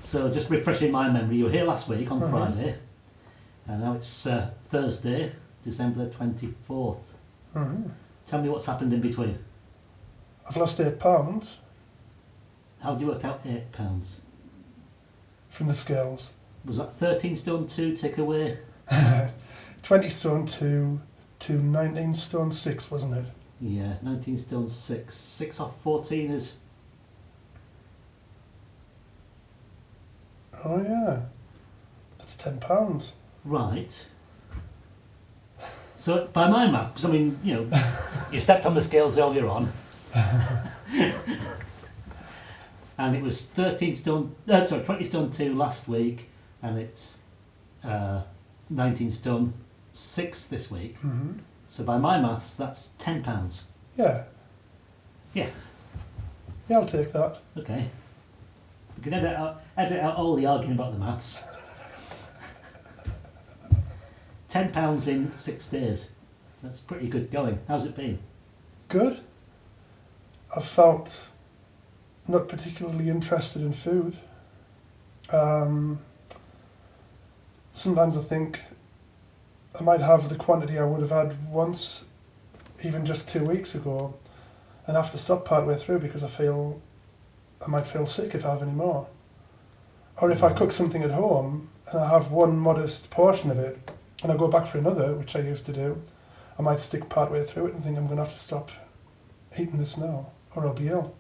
So just refreshing my memory, you were here last week on Friday, and now it's Thursday, December the 24th. Tell me what's happened in between. I've lost £8 How do you work out £8? from the scales. Was that 13 stone 2 take away? 20 stone 2 to 19 stone 6, wasn't it? Yeah, 19 stone 6. 6 off 14 is... Oh yeah, that's £10. Right. So by my math, because I mean, you know, you stepped on the scales earlier on, and it was 20 stone 2 last week, and it's 19 stone 6 this week. So by my maths, that's £10. Yeah. Yeah. Yeah, I'll take that. Okay. We can edit out all the arguing about the maths. £10 in 6 days. That's pretty good going. How's it been? Good. I felt not particularly interested in food. Sometimes I think I might have the quantity I would have had once, even just 2 weeks ago, and have to stop partway through because I might feel sick if I have any more. Or if I cook something at home and I have one modest portion of it and I go back for another, which I used to do, I might stick partway through it and think I'm going to have to stop eating this now or I'll be ill.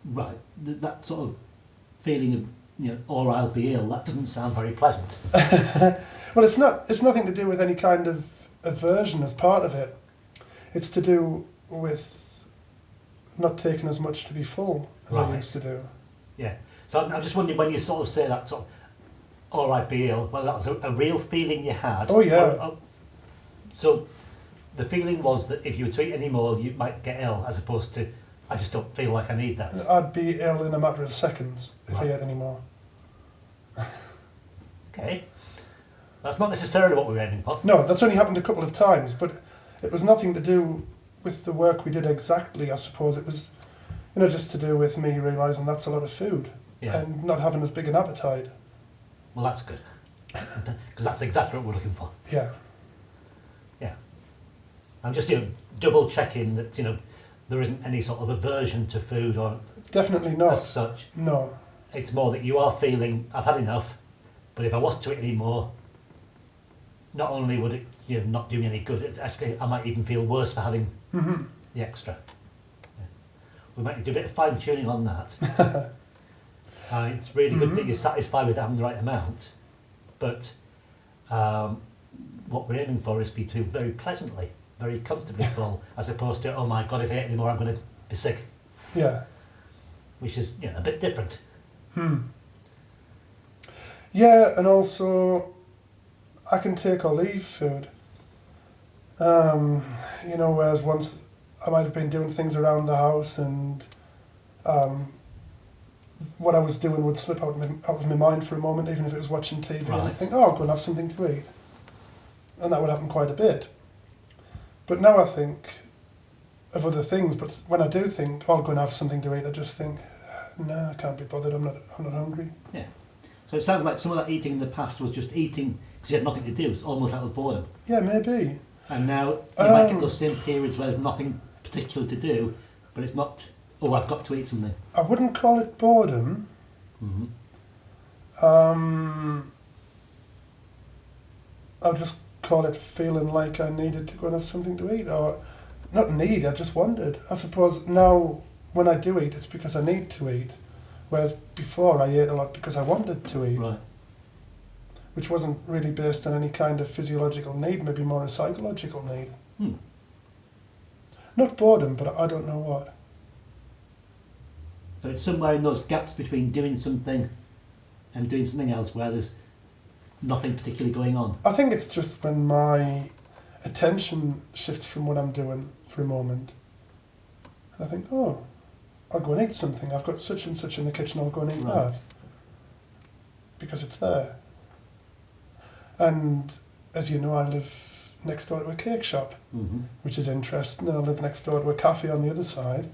Right. That sort of feeling of, you know, or I'll be ill, that doesn't sound very pleasant. Well, it's nothing to do with any kind of aversion as part of it. It's to do with not taking as much to be full as I used to do. Yeah. So I'm just wondering, when you sort of say that sort of, or I'd be ill, whether that was a real feeling you had. Oh yeah. So the feeling was that if you were to eat any more, you might get ill, as opposed to, I just don't feel like I need that. I'd be ill in a matter of seconds if I ate any more. Okay. That's not necessarily what we were aiming for. No, that's only happened a couple of times, but it was nothing to do with the work we did exactly, I suppose. It was, you know, just to do with me realising that's a lot of food and not having as big an appetite. Well, that's good. Because that's exactly what we're looking for. Yeah. Yeah. I'm just, you know, double checking that, you know, there isn't any sort of aversion to food or... Definitely not. As such. No. It's more that you are feeling, I've had enough, but if I was to eat any more, not only would it, you know, not do me any good, it's actually, I might even feel worse for having the extra. Yeah. We might need to do a bit of fine tuning on that. It's really good that you're satisfied with having the right amount, but what we're aiming for is for you to feel very pleasantly, very comfortably full, as opposed to, oh my God, if I eat any more, I'm going to be sick. Yeah. Which is, you know, a bit different. Yeah, and also I can take or leave food. You know, whereas once I might have been doing things around the house and what I was doing would slip out of my mind for a moment, even if it was watching TV, and I'd think, oh, I'll go and have something to eat. And that would happen quite a bit. But now I think of other things, but when I do think, oh, I'll go and have something to eat, I just think, no, I can't be bothered, I'm not hungry. Yeah. So it sounds like some of that eating in the past was just eating because you had nothing to do, it's almost out of boredom. Yeah, maybe. And now you might get those same periods where there's nothing particular to do, but it's not, oh, I've got to eat something. I wouldn't call it boredom. I'll just call it feeling like I needed to go and have something to eat, or not need, I just wanted. I suppose now when I do eat, it's because I need to eat, whereas before I ate a lot because I wanted to eat. Right. Which wasn't really based on any kind of physiological need, maybe more a psychological need. Not boredom, but I don't know what. So it's somewhere in those gaps between doing something and doing something else where there's nothing particularly going on. I think it's just when my attention shifts from what I'm doing for a moment. And I think, oh, I'll go and eat something. I've got such and such in the kitchen, I'll go and eat that. Because it's there. And as you know, I live next door to a cake shop, which is interesting. And I live next door to a cafe on the other side.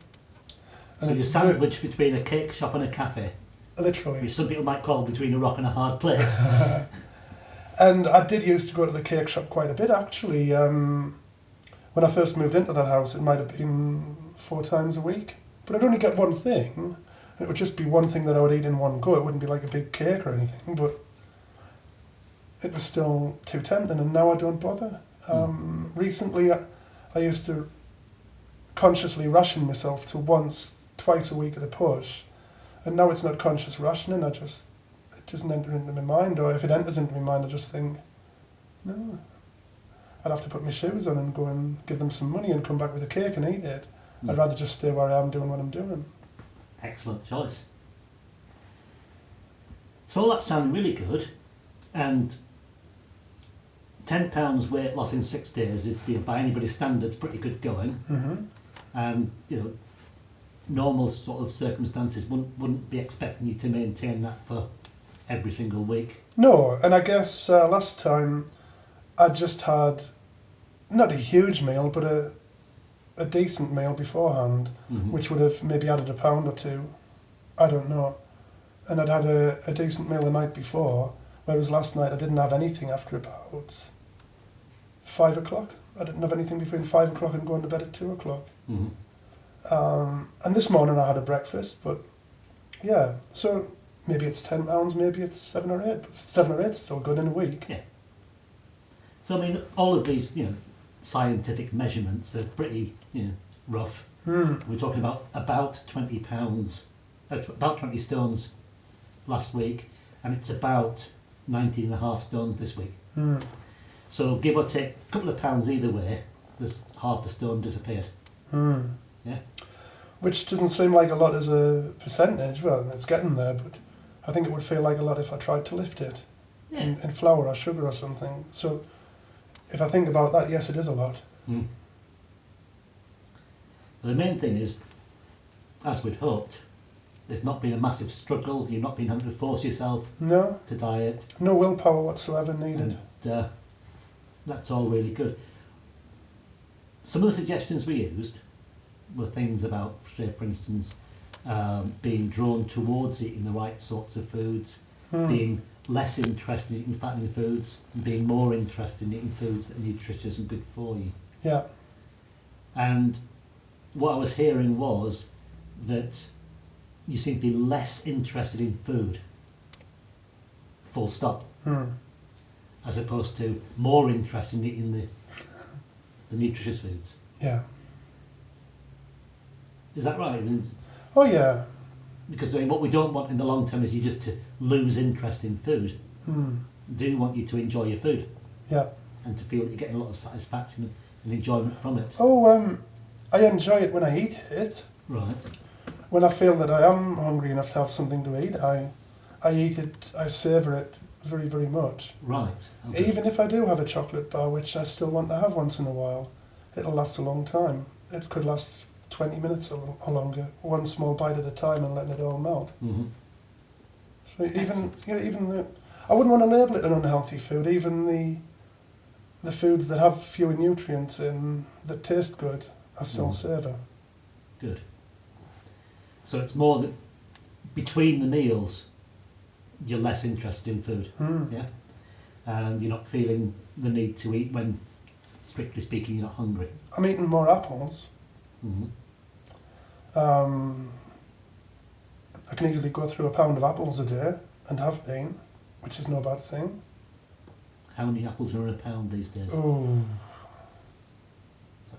And so you're sandwiched between a cake shop and a cafe? literally. Which some people might call between a rock and a hard place. And I did used to go to the cake shop quite a bit, actually. When I first moved into that house, it might have been 4 times a week. But I'd only get one thing. It would just be one thing that I would eat in one go. It wouldn't be like a big cake or anything, but it was still too tempting, and now I don't bother. Recently, I used to consciously ration myself to once, twice a week at a push, and now it's not conscious rationing. It doesn't enter into my mind, or if it enters into my mind, I just think, no, I'd have to put my shoes on and go and give them some money and come back with a cake and eat it. I'd rather just stay where I am doing what I'm doing. Excellent choice. So all that sounds really good, and £10 weight loss in 6 days is, by anybody's standards, pretty good going. Mm-hmm. And normal sort of circumstances wouldn't be expecting you to maintain that for every single week. No, and I guess last time I just had not a huge meal, but a decent meal beforehand, which would have maybe added a pound or 2. I don't know. And I'd had a decent meal the night before, whereas last night I didn't have anything after about 5 o'clock. I didn't have anything between 5 o'clock and going to bed at 2 o'clock. And this morning I had a breakfast, but yeah, so maybe it's £10, maybe it's 7 or 8, but 7 or 8 is still good in a week. Yeah. So I mean, all of these, scientific measurements are pretty, rough. We're talking about £20, about 20 stones last week, and it's about 19.5 stones this week. So give or take a couple of pounds either way, there's half a stone disappeared. Yeah. Which doesn't seem like a lot as a percentage. Well, it's getting there, but I think it would feel like a lot if I tried to lift it in flour or sugar or something. So if I think about that, yes, it is a lot. Well, the main thing is, as we'd hoped, there's not been a massive struggle. You've not been having to force yourself to diet. No willpower whatsoever needed. And that's all really good. Some of the suggestions we used were things about, say, for instance, being drawn towards eating the right sorts of foods, being less interested in eating fattening foods, and being more interested in eating foods that are nutritious and good for you. Yeah. And what I was hearing was that you seem to be less interested in food, full stop, as opposed to more interested in eating the nutritious foods. Yeah. Is that right? Oh, yeah. Because what we don't want in the long term is you just to lose interest in food. We do want you to enjoy your food. Yeah. And to feel that you're getting a lot of satisfaction and enjoyment from it. Oh, I enjoy it when I eat it. Right. When I feel that I am hungry enough to have something to eat, I eat it, I savour it very, very much. Right. Okay. Even if I do have a chocolate bar, which I still want to have once in a while, it'll last a long time. It could last 20 minutes or longer, one small bite at a time and letting it all melt. So even I wouldn't want to label it an unhealthy food. Even the foods that have fewer nutrients in that taste good, I still savour. Good. So it's more that between the meals, you're less interested in food. Yeah, and you're not feeling the need to eat when, strictly speaking, you're not hungry. I'm eating more apples. I can easily go through a pound of apples a day, and have been, which is no bad thing. How many apples are in a pound these days? Oh,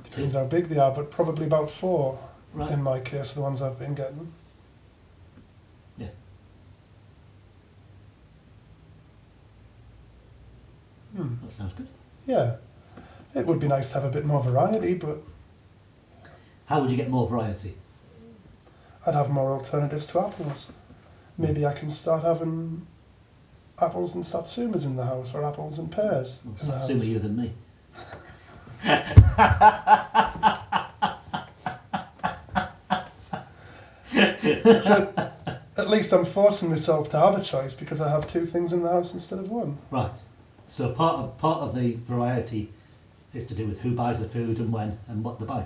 depends how big they are, but probably about 4 in my case, the ones I've been getting. Yeah. That sounds good. Yeah. It would be nice to have a bit more variety, but... How would you get more variety? I'd have more alternatives to apples. Maybe I can start having apples and satsumas in the house, or apples and pears in the house. Satsuma you than me. So at least I'm forcing myself to have a choice because I have 2 things in the house instead of 1. Right. So part of the variety is to do with who buys the food and when and what they buy.